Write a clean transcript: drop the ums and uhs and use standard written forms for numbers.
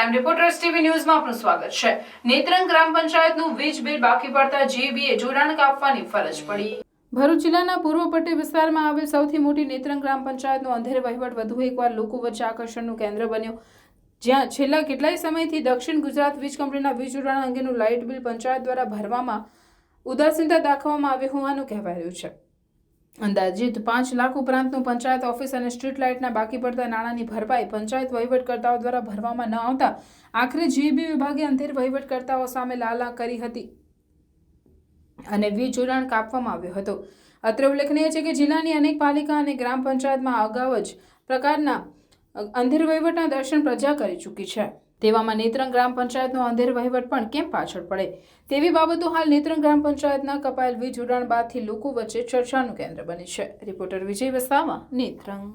Crime reporters TV ન્યૂઝમાં આપનું સ્વાગત છે। નેત્રંગ ગ્રામ પંચાયતનું વીજ બિલ બાકી પડતા જીબીએ જોડાણ કાપવાની ફરજ પડી। ભરૂચ જિલ્લાના પૂર્વ પટ્ટી વિસ્તારમાં આવેલ સૌથી મોટી નેત્રંગ ગ્રામ પંચાયતનો અંધેર વહીવટ વધુ એકવાર લોકો વચ્ચે આકર્ષણનું કેન્દ્ર બન્યો, જ્યાં છેલ્લા કેટલાય સમયથી દક્ષિણ ગુજરાત વીજ કંપનીના વીજ જોડાણ અંગેનું લાઇટ બિલ પંચાયત દ્વારા ભરવામાં ઉદાસીનતા દાખવવામાં આવી હોવાનું કહેવાય રહ્યું છે। અંદાજિત 5 લાખ ઉપરાંતનું પંચાયત ઓફિસ અને સ્ટ્રીટ લાઇટના બાકી પડતા નાણાંની ભરપાઈ પંચાયત વહીવટકર્તાઓ દ્વારા ભરવામાં ન આવતા આખરે જીબી વિભાગે અંધેર વહીવટકર્તાઓ સામે લાલા કરી હતી અને વીજ જોડાણ કાપવામાં આવ્યો હતો। અત્રે ઉલ્લેખનીય છે કે જિલ્લાની અનેક પાલિકા અને ગ્રામ પંચાયતમાં અગાઉ જ પ્રકારના અંધેર વહીવટના દર્શન પ્રજા કરી ચૂકી છે। તેવામાં નેત્રંગ ગ્રામ પંચાયતનો અંધેર વહીવટ પણ કેમ પાછળ પડે તેવી બાબતો હાલ નેત્રંગ ગ્રામ પંચાયતના કપાયેલ વીજ જોડાણ બાદથી લોકો વચ્ચે ચર્ચાનું કેન્દ્ર બની છે। રિપોર્ટર વિજય વસાવા, નેત્રંગ।